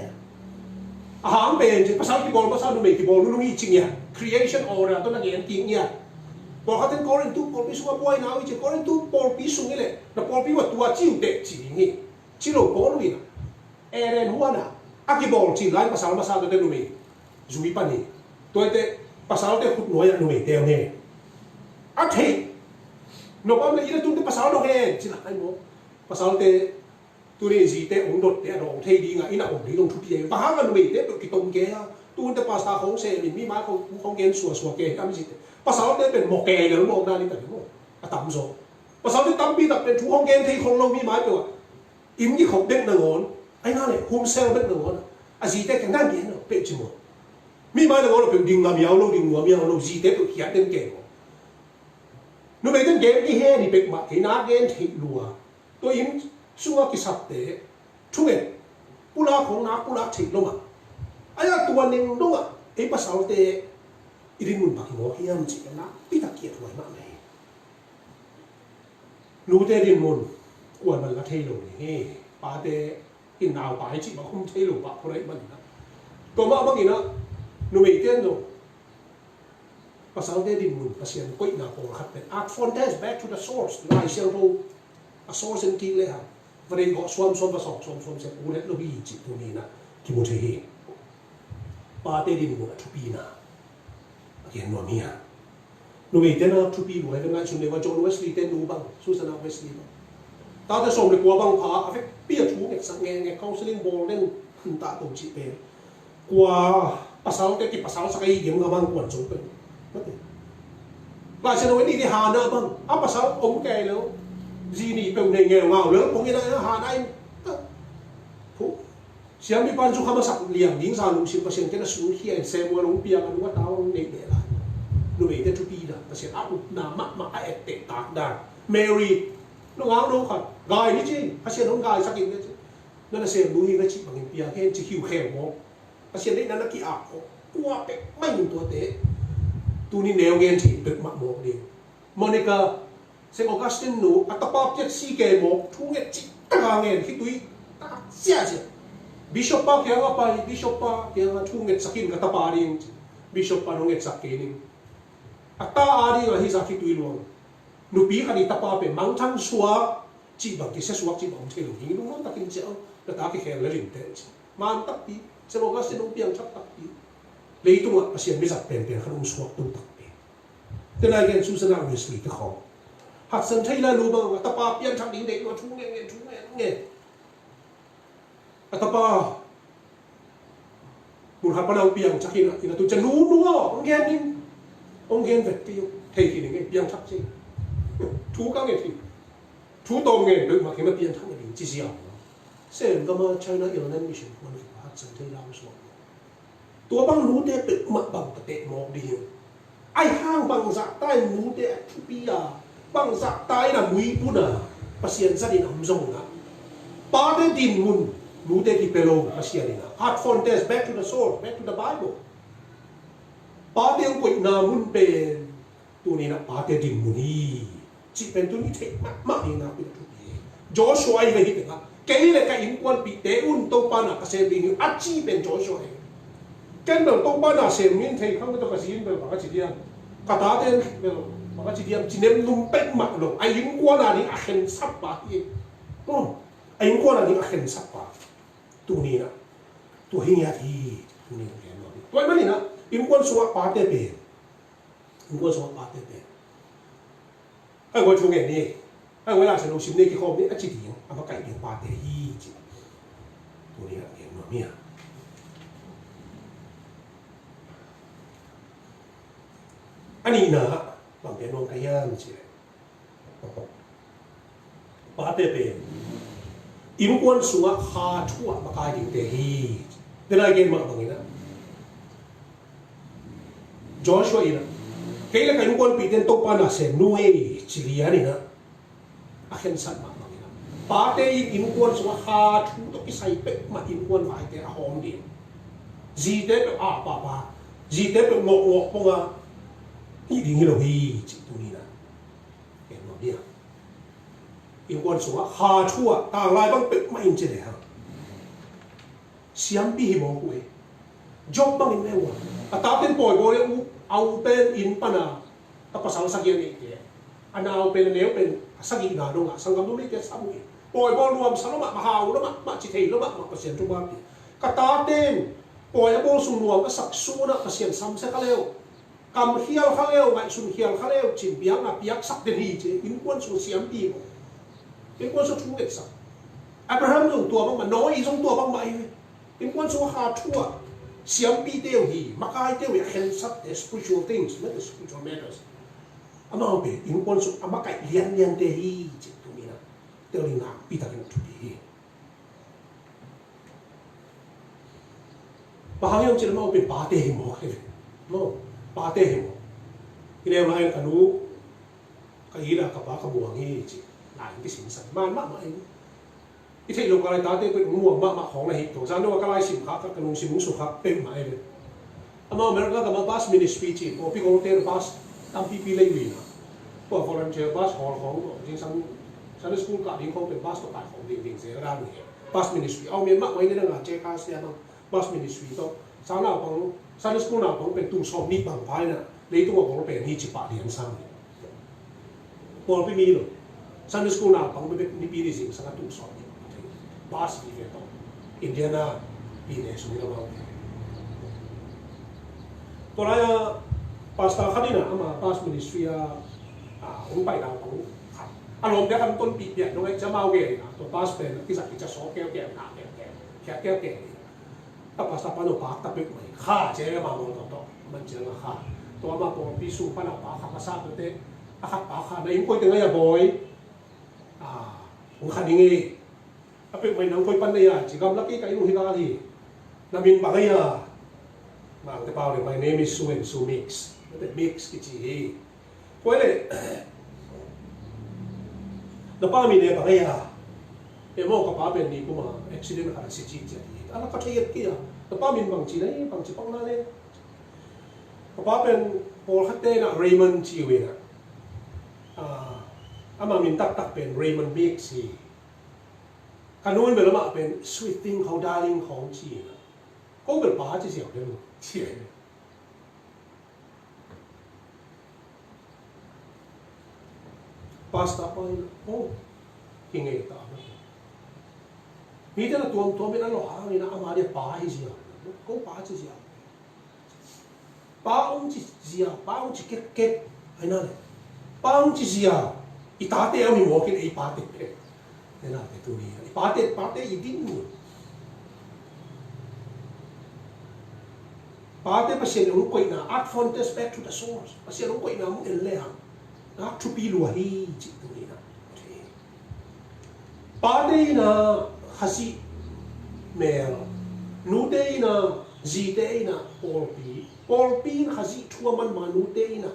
hàng bên chỉ pasal cái ball pasal nếu vậy cái ball nó nghĩ chỉ vậy creation order tôi là cái tiếng nhỉ ball họ tên Corin tu ball pisu boy nào chỉ Corin tu ball pisu như này là ball pisu tua chiu tệ chỉ nghĩ chỉ lo ball vậy Eren Huana akibol chỉ lại pasal tôi tên numi zui pani tôi tên pasal tên khut nói numi teo nghe à thế nó bao giờ tôi tên pasal đâu nghe chỉ lại một pasal tên tôi nên gì tên ông đột tên ông thấy đi ngay ina ông đi đông thúc gì bà hàng numi tên cái tông kia tôi tên pasal không xe mình mi má không kiến sủa kia cái gì pasal tênเป็นmột kè nữa một đàn đi tại một à tắm rồi pasal tên tắm bi tậpเป็นchú không kiến thấy không lâu mi má rồi im cái khẩu tên là ngon ai nói này hôm sau biết được à gì thế cái năng gì nó biết chứ mà mi mai nó là biểu đình ngầm yếu lâu đình ngầm yếu lâu gì thế biểu hiện tên kẻ nó bây tên kẻ cái he thì biết mà cái ná cái thịt lùa tôi im xuống cái sập thế chung ấy pula không ná pula thịt luôn mà ai là tuần nên đúng à ấy bắt sau thế ít muốn bạc ngõ hiểm chỉ cái ná biết đặc kiệt hoài mà này lú thế đi muốn quần mình là thay đổi he ba thế in nào bài chỉ mà không thấy lục bạc thôi đấy mà còn mà bao nhiêu nữa nuôi tiền rồi và sau đó đi muốn phát hiện quỹ nào còn khát đấy art contest back to the source lại xem đâu a source in kia ha và đây họ xóm và sọc xóm sẽ u lết nó bị chỉ tụi mình nè khi muốn thấy hi ba thế đi muốn là chụp na hiện nó mía nuôi tiền nó chụp rồi cái ngay chúng nàyว่า John Wesley tên đủ bằng Susanna Wesley taจะส่งไปกลัวบางพาเฟกเปียชูเนี่ยสังเกตเนี่ย counseling ball เล่นขึ้นตาตรงจีเป็นกลัวภาษาเกี่ยวกับภาษาสักยี่ยังกับบางคนจงเป็นหลายเชนวันนี้ที่หาหน้าบ้างอ่ะภาษาองค์แก่แล้วจีนี่เป็นในเงาเงาแล้วคงยังไงหาได้ผู้เสียงมีปัญจุคำศัพท์เลี้ยงหญิงสาวลุงชิมประเสริฐแค่สูงเขียนเซมัวลงเปียกันว่าเท้าเด็กเด็กละดูไม่ได้ทุกปีนะประเสริฐอุณามะมาไอเตะตากได้เมรี่nó ngáo đâu khỏi gài đi chứ phát hiện nó gài xác định đấy chứ nó là xem núi nó chỉ bằng hình bia khen chỉ hiểu khéo mó phát hiện đấy nó là kỳ ảo qua cái mạnhตัวเตะtu ni neo gen chỉ được mặc một điều Monica Saint Augustine nụ à tập bắp chết si kề một thu nghệ chỉ ta nghe khi túi ta xia chứ Bishop pa kia apa Bishop pa kia thu nghệ sakin cái tập ba đi Bishop pa nó nghệ sak kia đi à ta đi là hi sak khi túi luôn nupi kan itapa pe mang thang suwa chỉ bằng cái xét chỉ bằng thế luôn nó ta kinh chéo là ta cái khen là liền thế man tắc đi sẽบอกว่าเส้นน้องเปียงชับตักดีเลยตัวภาษาไม่จับเป็นขนมสวกตัวตักดีแต่นายแกซูซานาวิสลีก็ขอหัดสันใช้แล้วรู้บ้างตะปาเปียงชักดิ้งเด็กว่าทุ่งเงี้ยทุ่งเงี้ยตะปามุนหัดปนเอาเปียงชักหินอินะตัวจะนู้นัวองเงี้ยนี่องเงี้ยเวทเดียวเที่ยงเงี้ยเปียงชักจริงทูก็เงี้ยที่ทูตรงเงี้ยหรือมาเขียนมาเปียงชักเงี้ยจีเซียเส้นก็มาใช้แล้วอย่างนั้นมิชชั่นมันหัดสันใช้แล้วสวกตัวบางรู้เด็ดมาบางกระเตะมองดีไอ้ห้างบางสักใต้รู้เด็ดทุบียาบางสักใต้น่ะมุยปุ่นน่ะภาษาอังกฤษน้ำส่งนะปาเดดินมุนรู้เด็ดที่เปโลภาษาอังกฤษนะ Heart Fontes back to the soul back to the Bible ปาเดงกุยนามุนเป็นตัวนี้นะปาเดดินมุนีจิเป็นตัวนี้เทมากเองนะเป็นทุบีจอชัวอีกเลยที่เป็นนะเกย์เลยกับอินควันปีเตอุ่นตัวปานะเกษตรบินอัจฉีเป็นจอชัวเองกันแบบตัวปานะเสียมินเทข้างตัวกสินเป็นปากจิเดียนกระตาเต้นเป็นปากจิเดียนจีเนมนุ่มเป็ดหมักลงไอ้ยิงกวนอะไรอาเข็นสับปะอีกไอ้ยิงกวนอะไรอาเข็นสับปะตัวนี้นะตัวเฮียที่ตัวนี้เห็นไหมตัวมันนี่นะยิงกวนสวะปาเตเปยิงกวนสวะปาเตเปไอ้วันช่วงนี้ไอ้เวลาฉันลงชิมเนี่ยกี่ข้อนี้อาจิเดียนเอามาไก่เดียนปาเตฮีจิตัวนี้นะเห็นไหมเนี่ยอันนี้นะบางทีน้องขยันใช่ไหมปาเตเปอิมกวนสัวคาชั่วมากายดิ่งเตฮีเดี๋ยวอะไรกันมาบางทีนะจอชัวอีนะเกี่ยวกับอิมกวนปีเต็นโตปานาเซนูเอจิลียนี่นะอาเข็นสัตว์มาบางทีนะปาเตอิมกวนสัวคาชั่วต้องพิสัยเป็ดมาอิมกวนฝ่ายเตะหอมดีจีเตเป็ดป้าจีเตเป็ดงอกปงอ่ะนี่ดิ่งเราฮีจิตตัวนี้นะเห็นไหมเนี่ยอินกวนสัวหาชั่วต่างลายบางเป็ดไม่อินเจเลยฮะเสียงปีหิมองกูเองจบบางอินแน่วะตาเป็นปล่อยบริอุเอาเป็นอินปนาแต่ภาษาสักอย่างนี้เดียอันเอาเป็นเลี้ยวเป็นสักอีกนาดงอ่ะสังกัดนู้นนี่จะสามุยปล่อยบอลรวมสารมะมหาวแล้วมาจิตเฮแล้วมาเปอร์เซ็นต์ทุกบ้านกตาเต็มปล่อยบอลสุ่มรวมก็สักสู้นะเปอร์เซ็นต์ซ้ำเสร็จก็เร็วกำเฮียลข้าเร็วไงสุนเฮียลข้าเร็วจินเปียกนะเปียกสักเดียวเจอินควนสุนเสียมปีกอินควนสุนทุ่งเด็กสักอับราฮัมส่งตัวบ้างมันน้อยส่งตัวบ้างไหมอินควนสุนหาทั่วเสียมปีเดียวฮีมากายเดียวอยากเห็นสัก spiritual things ไม่ใช่ spiritual matters อันนั้นเป็นอินควนสุนอามาไก่เลี้ยงเดียวฮีจิตตรงนี้นะเดี๋ยวนี้นะปีตากันทุกทีบางอย่างจะมาเป็นปาเตหิมอกเลยมั้งปาเตหิมที่เรียกว่าไอ้อนุก็ยีน่ะกับปากระบวงนี่จีหลายที่สินสันมากเองที่ที่ลงกระไรตาเต้เป็นง่วงมากของในหิบตัวฉันนึกว่ากระไรสิมขับกระนุงสิมุสุขับเป็นมาเลยอามาอเมริกากับมาบัสมินิสปีจีพอพี่คงเตอร์บัสทำพี่เลยวิ่งพวก volunteer บัสหอของจริงฉันสกูลกับดิ้งเขาเป็นบัสตัวการของดิ้งเสียร่างเนี่ยบัสมินิสปีเอาเมียนมากไว้ในเรื่องเจ้าข้าเสียมั้งบัสมินิสปีต้องสาวเราของซันสกูลเราของเป็นตู้ชอบนี่บางไพ่น่ะเลยตัวของเราเป็นนี่จิปาเรียนซ้ำพอพี่มีหรอซันสกูลเราของเป็นนี่ปีนี้สิสักตู้ชอบนี่บาสปีเดียวต้องอินเดียนาปีนี้สุดยอดมากตัวนั้นพาสต้าขันนี่นะมาพาสมินิสทรีผมไปดาวของขัดอารมณ์เดียวกันต้นปีเนี่ยน้องไอ้จะมาเวนะตัวพาสเป็นที่สักที่จะสอแก้วหนาแก้วถ้าภาษาปานอปากตะเปิกไหมข้าเจ้ามาโมต่อมันเจ้าข้าตัวมาปองพิสูจน์ปานอปากข้าภาษาตัวเต้ข้าปากข้าในยิ่งคุยถึงไงอย่าบ่อยผมขัดยังไงตะเปิกไหมน้องคุยปันเนี่ยจีกำลักกี้ไก่ลุงฮิตาลีน้ำมินปากเนี่ยบางแต่เปล่าเลย my name is Su and Su mix ไม่เป็น mix กิจีคุยเลยแล้วป้ามีเนี่ยปากเนี่ยเอ็มโอกับป้าเป็นนี่กูมา accident อะไรสิจีเจดีอันนั้นก็เทียบกี่อ่ะแต่ป้ามีบางจีนี่บางจีปังนั่นเลยกับป้าเป็นโพลคัตเต้น่ะ Raymond จีเวน่ะอามามินตักเป็น Raymond Mix ซีการนู้นเป็นละมาเป็น Sweet Thing เขา Darling ของจีน่ะก็เป็นป้าจีเสียวเดียวเทียบพาสต้าไปโอ้ kinh nghiệm ta mi thế là tuồng bên đó lo hàng na ama dia pa hi gì có pa chứ gì pa ông chỉ gì pa ông chỉ kết hay nào đấy pa ông chỉ gì itate ông mo cái ấy pa tết thế nào cái tụi này pa tết gì đi Parte pasien ung koi na art from the back to the source. Pasien ung koi na mung enleha. Na chupi lua hi chit tu ni na. Parte na hasi mer. Nude na zite na polpi. Polpi na hasi tua man manute na.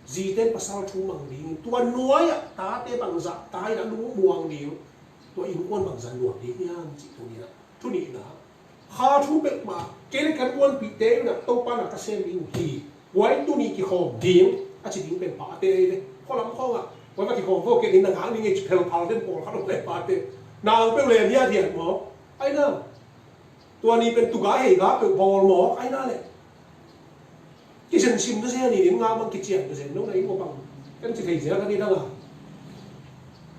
Zite pasal tu mang ding. Tua nuaya ta te bang za ta na nu muang ding. Tua in kon bang za nuang ding ya chit tu ni na. Tu ni na. Ha thu bek ma kele kan wan pi te na to pa na ka sem in hi wai tu ni ki khom ding a chi ding ben pa te le ko lam ko nga wai ma ki khom vo ke ni na ngang ni nge pel pal den pol kha le pa te na pe le nia dia mo ai na tua ni pen tu ga he ga pe bol mo ai na le ki sen sim na se ni nim nga mang ki chian se no nei mo bang kan chi thei se ka ni na nga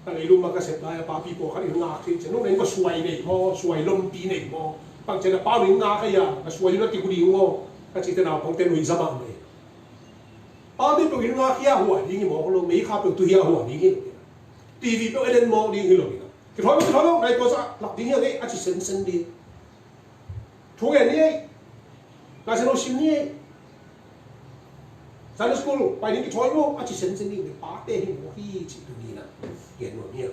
ta le lu ma ka set la pa pi po kha ni nga ki chen no nei ko suai nei mo suai lom pi nei mo bằng chân là bao nhiêu ngã cái à, cái suy nó kêu đi ngô, cái chỉ tên nào phong tên nuôi ra bằng này, bao nhiêu biểu hiện ngã kia huआ đi như mỏ luôn, mấy khá biểu tùy huआ đi như TV biểu lên mỏ đi như rồi, cái thôi này có sao lập đi như thế, anh chỉ sân đi, thu cái này, cái gì nó xin này, sáng school, bài những cái thôi luôn, anh chỉ sân đi, cái bát tê hình mỏ khi chỉ tụi đi nè, hiện một nhiều,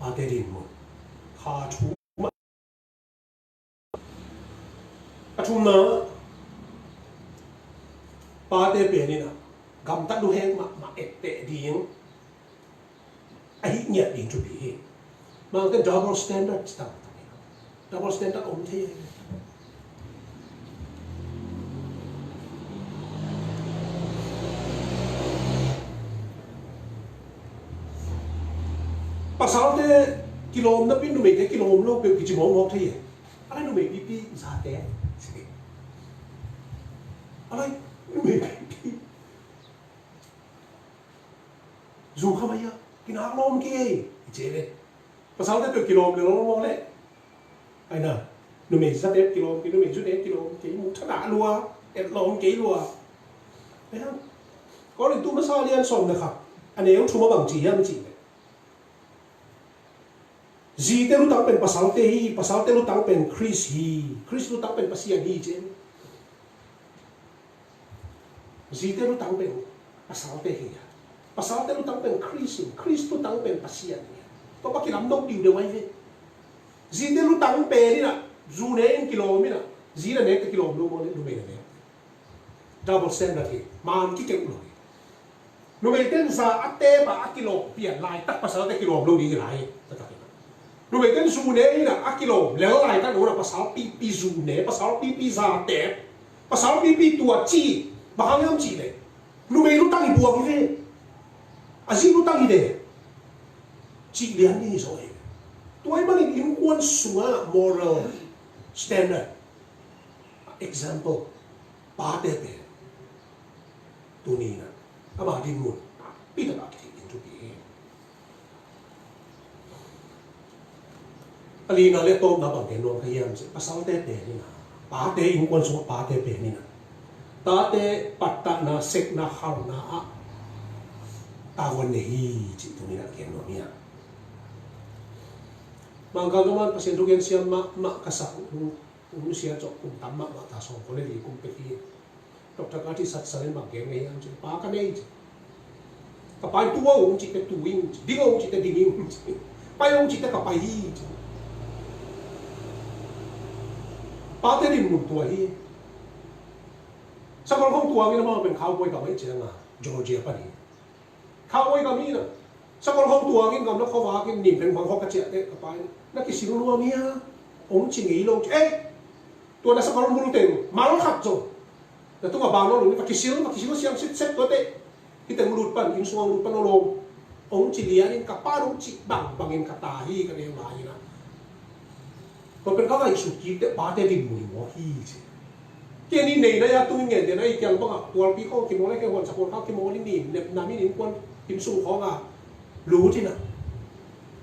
bát tê hình một, khá chú chung na pa te pe ni na gam ta du heng ma et te ding ai nyat ding tu bi ma cái double standard ta double standard om the pasal te kilom na pin du me te kilom lo pe ki chi mo the ai du me pi za teอะไรไม่dù không ai cái nào lom kia chế đấy và sau đó được kilo được lom đấy ai nè nó mình rất đẹp kilo cái nó mình rất đẹp kilo cái một thằng đã lùa đẹp lom cái lùa thấy không có được tu nó sao liên xong được không anh ấy không bằng chỉ hay chỉ gì tên lúc tăngเป็นภาษาtên lúc tăngเป็นChris lúc tăngเป็นภาษาฮีchế gì thế lúc tăng bên pasal thế kia pasal thế lúc tăng bên Chris lúc tăng bên pasien có bác cái làm nông điều đều vậy gì thế lúc tăng bên đi nè dù nè kilo mi nè gì là nè cái kilo luôn mà nè nè double standard kia mà cái kiểu rồi nó bây tên sa ate ba kilo biển lại tắc pasal thế kilo luôn đi lại nó bây tên dù nè nè kilo léo lại tắc nó là pasal pi dù nè pasal pi sa tệ pasal pi tua chi bahang yang chỉ đấy, lu mấy lúc tăng thì buộc như thế, à gì lúc tăng thì để, chỉ liền đi rồi, tôi mà định liên quan xuống moral standard, example, ba đề bề, tu ni na, à bà đi muốn, biết là cái gì tu bề, alina lệ tôm đã bằng cái nón cái yam, pasal đề bề ni na, ba đề liên quan xuống ba đề bề ni na. Tate patta na sek na hal na a tawan nehi citu ni nak keno niya. Mangkagaman pasien rugen siya ma kasal siya cok kung tama ma tasong ko le kung peki. Dokter kati sat salin bageng ngayon ci pa ka nei. Kapay tuwa ung ci te tuwing, dingo ung ci te dinging. Payong ci te kapay hi. Pate din mun tuwa hi. Sa kalau kong tuangin namanเป็น cowboy kami siya nga Georgia pa rin. Cowboy kami na. Sa kalau kong tuangin kami na kawakin ni pen pang hokat siya te kapay. Nakisinuluan niya. Ong chingilong tuwa na sa kalau mulutin malakap so. Na tunga bano ni pakisilo siyang sit ko te. Kita mulut pan insuang mulut pan olong. Ong chilianin kaparong bang bangin katahi kaniyang lahi na. Kung pen kawai suki te pate din muli mo hi. Cái này này ya tôi nghe thế này kiểu bằng tuổi bị không kìm lấy cái hoàn sản khác kìm lấy nỉ nếp nami nỉ quan kìm sung khó à lú thế nào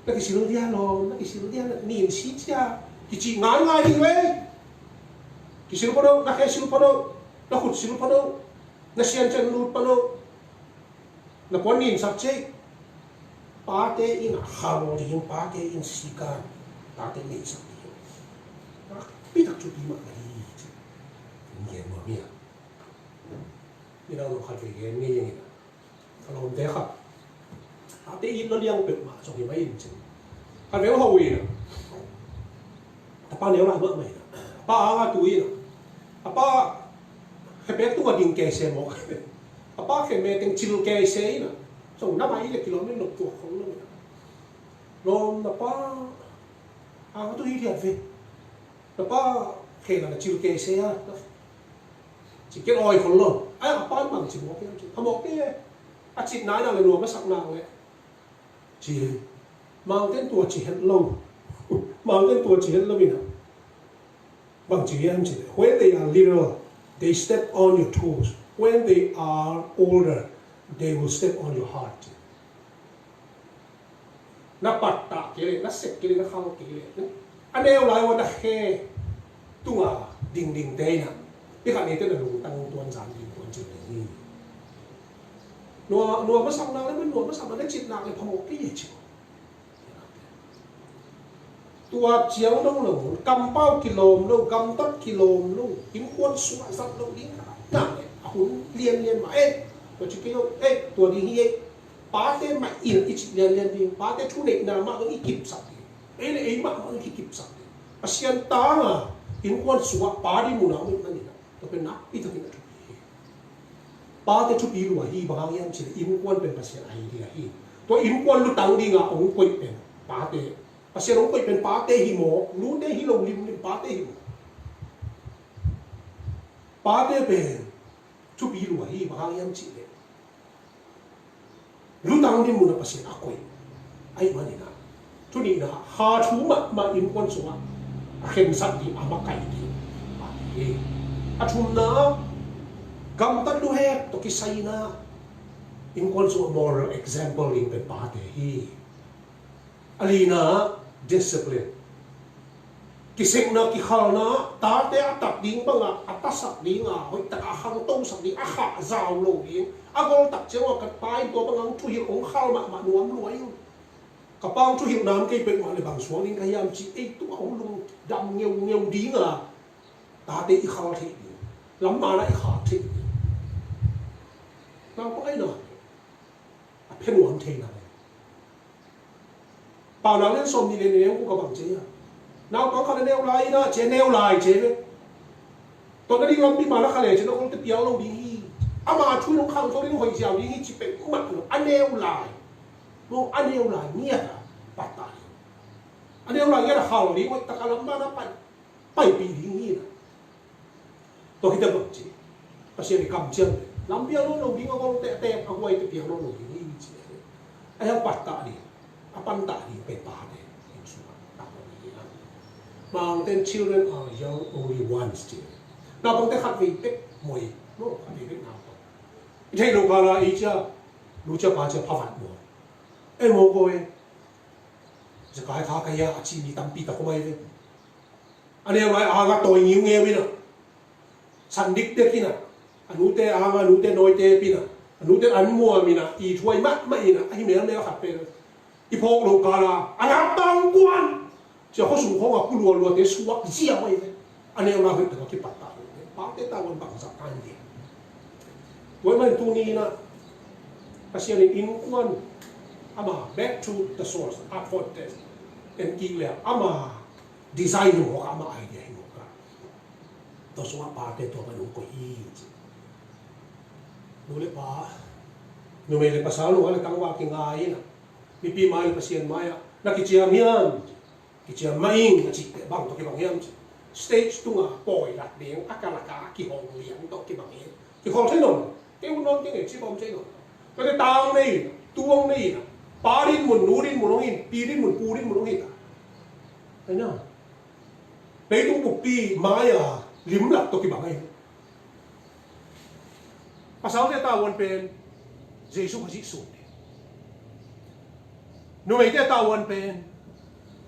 là cái sự dia lo là cái sự dia là nhìn xí cha cái chị ngái ngái đi vậy cái sự đâu là cái sự đâu là khut sự đâu là xiên chân lút đâu là quan nhìn sắp chết parte in harmony parte in sikan parte ni sắp chết biết được chút gì mà cái nghiền mà miệngนี่เราขัดเกณฑ์นี่ยังไงอารมณ์เด็กครับอาทิตย์อินแล้วเลี้ยงเป็ดมาส่งยังไม่อินจริงขัดเวลเขาวิ่งแต่ป้าเนี้ยอะไรเมื่อไหร่ป้าอาตุยนะป้าแค่เป็ดตัวดิ่งแกเสียหมกป้าแค่เมติงจิลแกเสียนะส่งน้ำมันอีกกิโลไม่หลบตัวของเราลมแต่ป้าอาตุยเดียดฟิแต่ป้าแค่นั้นจิลแกเสียchỉ cái oi khổng lồ, ai học班bằng chỉ một cái, không một cái, chỉ nói là đùa mới sẵn nào vậy, chỉ mang tên tuổi chỉ hết lâu, mang tên tuổi chỉ hết lâu vậy nào, bằng chỉ em chỉ, when they are little, they step on your toes, when they are older, they will step on your heart. Nó bật tạ cái này, nó xếp cái này, nó không cái này, anh em lại vào đặc khe, tung à, đình đình đây nè. Cái khả năng tên là lùng tăng tuần giảm thì tuần chịu được gì nùa mất xong nào đấy nùa mất xong nào đấy chịu nào thì không một cái gì chịu tua chiếu đâu là cầm bao kilo đâu cầm tất kilo đâu kiếm quân xóa dắt đâu đi cả này hun liên mà rồi chỉ cái tua đi hi bá tên mạnh yên ít liên đi bá tên chú định nào mà nó ít kịp sạch ấy mà nó ít kịp sạch à xiên tá mà kiếm quân xóa bá đi mù nào mình cái gìตัวเป็นนักที่จะเป็นทุบีป้าจะทุบีรู้ว่าฮีบางอย่างสิ่งอินควนเป็นภาษาไทยที่ฮีตัวอินควนรู้ตังดีงาองคุยเป็นป้าเตะภาษาองคุยเป็นป้าเตะฮิโมรู้เตะฮิโลลิมป้าเตะฮิโมป้าเตะเป็นทุบีรู้ว่าฮีบางอย่างสิ่งรู้ตังดีมุนภาษาคุยไอ้มันนี่นะทุนี้นะหาชูมาอินควนสัวเข็มสัตว์ดีอามาไก่ดีป้าเตะAchum na gamtan do he to kisay na in also a moral example in the pate hi alina discipline kising na kikhal na tate atak ding banga atasak ding a hoi tak ahang tong sak ding aha zaw lo ding agol tak chewa kat pai to bangang thu hi ong khal ma nuam luai kapang thu hi nam ke pe ma le bang suang ding kayam chi e tu ong lung dam ngeu ding a tate i khal thi lắm mà lại khó thì nào có cái nào偏hoàn thế nào bảo nào lên sôm đi lên nêu cũng có bằng chế à nào có khả nêu lại đó chế nêu lại chế đấy tôi đã đi làm đi mà nó khả lệ chế nó không tiếp kéo đâu đi à mà chui nó không thôi đi nó hồi dẻo đi chỉ phải cũng mặt được anh nêu lại nó anh nêu lại nghĩa là bắt tay anh nêu lại nghĩa là hào đi vậy ta cả lắm mà nó phải bị đi nghĩa tôi khi ta bật chỉ, ta sẽ bị cầm chân, làm việc nó đầu đi ngon ngon tệ tệ,เอาไว้แต่เพียงเราหนุ่มนี่มีจีไอ้เขาปัดตาดีอาปันตาดีเป็นตาเนี่ยเห็นสุดตาดีนะบางแต่ children are young only once จีเราบางแต่ขัดวีเป็ดมวยโน่ขัดวีเป็ดหนาวต่อไม่ใช่ลูกอะไรอีจ้าลูกจะพาจะพาฝันบัวไอ้โมโกยจะกลายข้าขยะชีมีตั้มปีตะกุไม่เลยอันนี้อะไรอาก็ตัวงิ้วเงี้ยไปเนาะsandik te kina anute anga anute noite pina anute anmua mina I thuai mat mai na hi mel mel khat pe I phok lo kala anga tang kwan che ho su khong a ku lo lo te suak zia mai le ane ma hu ta ki patta pa te ta won bang sa tan di wai man tu ni na pasian in kwan ama back to the source up for test en ki le ama design ho ama ideaตัวสวะปาเตตัวมันหนุ่มก็อีดูเลยปาหนุ่มเลยภาษาหนุ่มอะไรตั้งว่ากินง่ายนะมีปีใหม่ภาษาใหม่นักกิจกรรมยันกิจกรรมไม่นักจิตบางตัวกิบางยัน stage ตัวปล่อยหลักเลี้ยงอากาศกากี่ห้องเลี้ยงตัวกิบางยันกี่ห้องใช่หนุ่มเกี่ยวนอนกี่เหตุชีพผมใช่หนุ่มก็ได้ตามนี่ตัวนี่นะปาดินหมุนนูดินหมุนน้องอินปีดินหมุนปูดินหมุนน้องอินไอ้น่ะในตัวปุกปีไม้อะลิ้มหลับตัวกี่บางไงภาษาที่ตาวันเป็นเยซูคริสต์ nu mấy cái tàu quân pen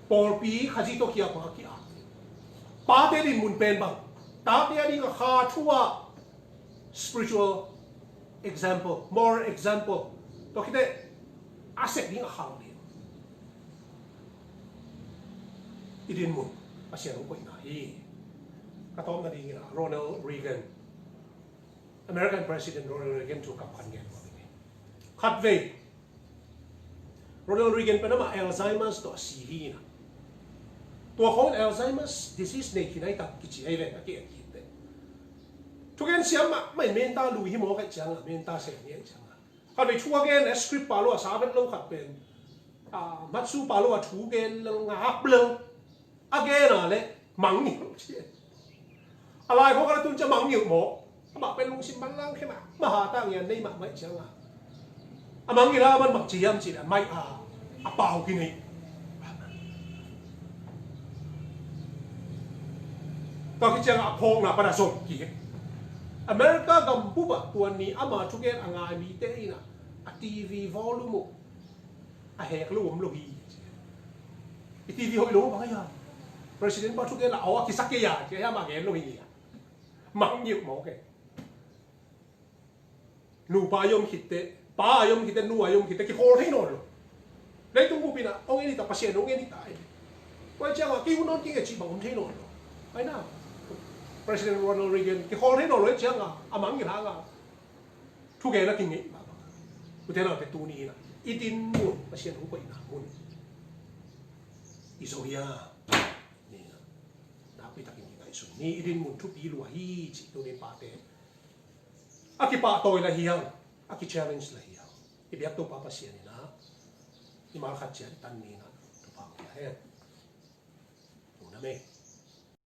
Paul pi khadi to kia pa kia pa te din mun pen bang ta te di ka kha thua spiritual example more example to kite asset di ka khang di idin mun asian ko ina hi ka tom na di na Ronald Reagan American President Ronald Reagan to kap khan gen khat ve Ronald Reagan pa nama Alzheimer's to si hi naตัวของ Alzheimer's disease ในที่ไหนตัดกิจให้เลยนะเกี่ยกิจเลยทุกอย่างเสียมาไม่เมนตาลุยหิมอกันจังอ่ะเมนตาเสียเนี่ยจังอ่ะเขาไปชัวร์แกนสคริปต์ปาโลสาเป็นโลขัดเป็นมัตสูปาโลถูแกนงาเปลืองอะแกน่ะเลยมังอยู่เชี่ยอะไรเพราะกระตุ้นจะมังอยู่หมอมาเป็นลุงสิมันล่างแค่มามหาตั้งยันได้มาไม่จังอ่ะมังอยู่แล้วมันมักจีมจีอ่ะไม่เปล่ากินนี่ก็คิดจะพงนะประดับสดกี่อเมริกากัมพูบะตัวนี้อามาทุกอย่างงานมีเตยนะทีวีวอลลุ่มแหกลุ่มลูกอีทีวีหอยลุ่มบางอย่างประธานาธิบดีทุกอย่างเอาคิดสักอย่างจะให้มาเห็นลูกอีมังยิ่งหมอแกหนูปายมคิดเตป้ายมคิดเตหนูายมคิดเตกี่คนให้นอนเลยเลยตุ้งกูปีน่ะองค์นี้แต่ปัสเซียนองค์นี้ตายว่าจะว่ากี่คนนอนกี่จีบังคนให้นอนไอ้น่ะPresident Ronald Reagan ที่คนให้เราเลยเจ้าอ่ะอามังอย่างนั้นอ่ะทุกแกนักกินนี่กูเท่านั้นเป็นตัวนี้นะอีดินมุนมาเชียนหัวไปนะมุนอิโซยานี่นะนับไปตักกินกี่ไก่สุดนี่อีดินมุนทุกปีรัวฮีจิตัวนี้ปาเต้อากิปาโตยละเฮียงอากิ challenge ละเฮียงอีเบียกตัวปาปาเชียนนี่นะอีมาขัดเชียนตันนี่นะตัวปาเฮียงดูนะเม